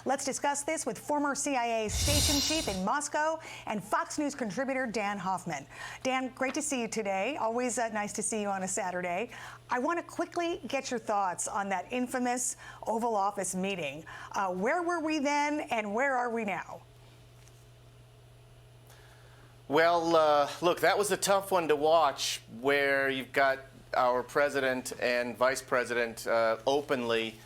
Let's discuss this with former CIA station chief in Moscow and Fox News contributor Dan Hoffman. Dan, great to see you today. Always nice to see you on a Saturday. I want to quickly get your thoughts on that infamous Oval Office meeting. Where were we then, and where are we now? Well, look, that was a tough one to watch, where you've got our president and vice president openly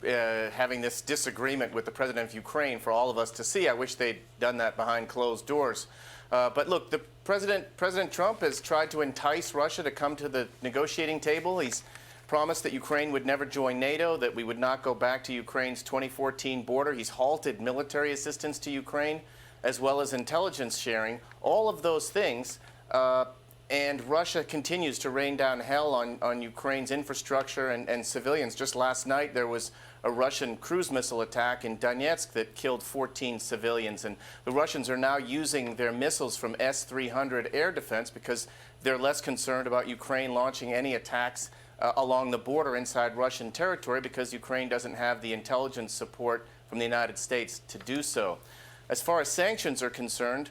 having this disagreement with the president of Ukraine for all of us to see. I wish they'd done that behind closed doors. But look, President Trump has tried to entice Russia to come to the negotiating table. He's promised that Ukraine would never join NATO, that we would not go back to Ukraine's 2014 border. He's halted military assistance to Ukraine, as well as intelligence sharing, all of those things. And Russia continues to rain down hell on Ukraine's infrastructure and civilians. Just last night, there was a Russian cruise missile attack in Donetsk that killed 14 civilians. And the Russians are now using their missiles from S-300 air defense because they're less concerned about Ukraine launching any attacks along the border inside Russian territory, because Ukraine doesn't have the intelligence support from the United States to do so. As far as sanctions are concerned,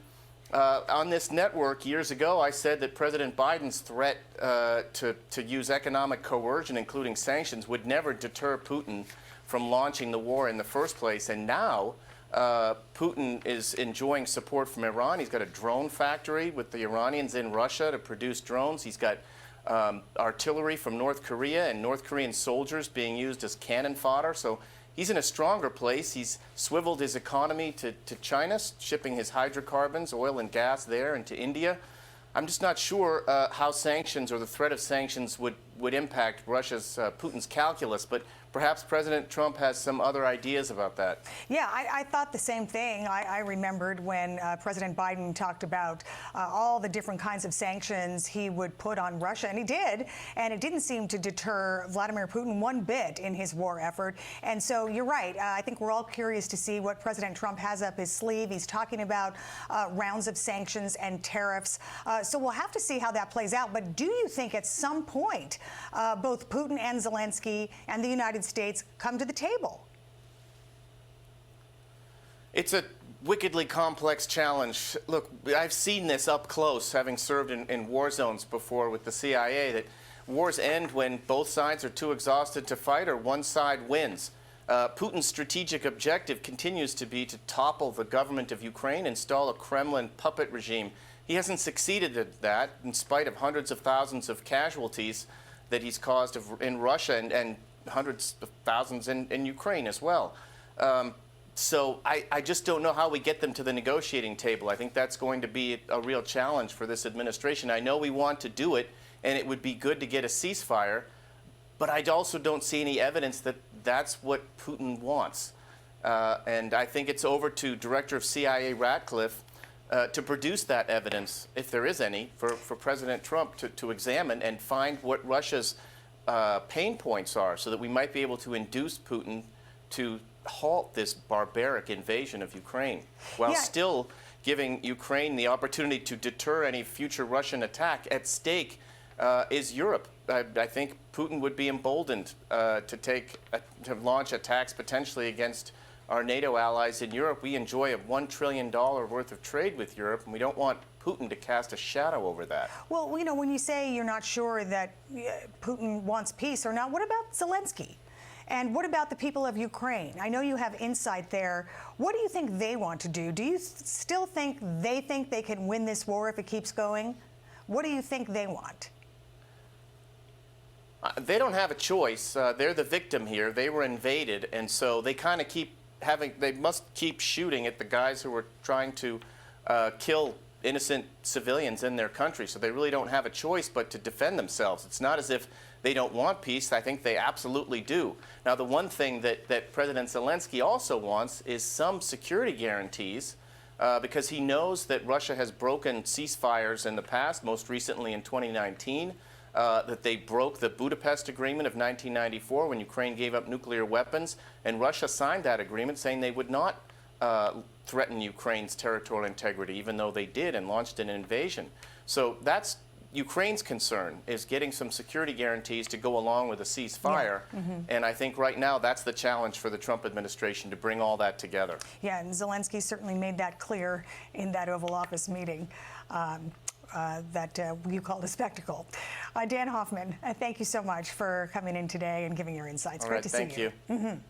on this network years ago, I said that President Biden's threat to use economic coercion, including sanctions, would never deter Putin from launching the war in the first place. And now Putin is enjoying support from Iran. He's got a drone factory with the Iranians in Russia to produce drones. He's got artillery from North Korea and North Korean soldiers being used as cannon fodder. So he's in a stronger place. He's swiveled his economy to China, shipping his hydrocarbons, oil and gas there, and to India. I'm just not sure how sanctions or the threat of sanctions would impact Putin's calculus, but perhaps President Trump has some other ideas about that. Yeah, I thought the same thing. I remembered when President Biden talked about all the different kinds of sanctions he would put on Russia, and he did, and it didn't seem to deter Vladimir Putin one bit in his war effort. And so you're right. I think we're all curious to see what President Trump has up his sleeve. He's talking about rounds of sanctions and tariffs. So we'll have to see how that plays out. But do you think at some point both Putin and Zelensky and the United States come to the table? It's a wickedly complex challenge. Look, I've seen this up close, having served in war zones before with the CIA, that wars end when both sides are too exhausted to fight or one side wins. Putin's strategic objective continues to be to topple the government of Ukraine, install a Kremlin puppet regime. He hasn't succeeded at that, in spite of hundreds of thousands of casualties that he's caused in Russia and hundreds of thousands in Ukraine as well. So I just don't know how we get them to the negotiating table. I think that's going to be a real challenge for this administration. I know we want to do it, and it would be good to get a ceasefire, but I also don't see any evidence that that's what Putin wants. And I think it's over to Director of CIA Ratcliffe to produce that evidence, if there is any, for President Trump to examine and find what Russia's pain points are, so that we might be able to induce Putin to halt this barbaric invasion of Ukraine, while still giving Ukraine the opportunity to deter any future Russian attack. At stake is Europe. I think Putin would be emboldened to launch attacks potentially against our NATO allies in Europe. We enjoy a $1 trillion worth of trade with Europe, and we don't want Putin to cast a shadow over that. Well, you know, when you say you're not sure that Putin wants peace or not, what about Zelensky? And what about the people of Ukraine? I know you have insight there. What do you think they want to do? Do you still think they can win this war if it keeps going? What do you think they want? They don't have a choice. They're the victim here. They were invaded, and so they kind of they must keep shooting at the guys who were trying to kill innocent civilians in their country. So they really don't have a choice but to defend themselves. It's not as if they don't want peace. I think they absolutely do. Now, the one thing that President Zelensky also wants is some security guarantees, because he knows that Russia has broken ceasefires in the past, most recently in 2019, that they broke the Budapest Agreement of 1994 when Ukraine gave up nuclear weapons, and Russia signed that agreement saying they would not threaten Ukraine's territorial integrity, even though they did and launched an invasion. So that's Ukraine's concern is getting some security guarantees to go along with a ceasefire. And I think right now that's the challenge for the Trump administration, to bring all that together. Yeah, and Zelensky certainly made that clear in that Oval Office meeting. That you called a spectacle. Dan Hoffman, thank you so much for coming in today and giving your insights. All Great right, to see you. thank you.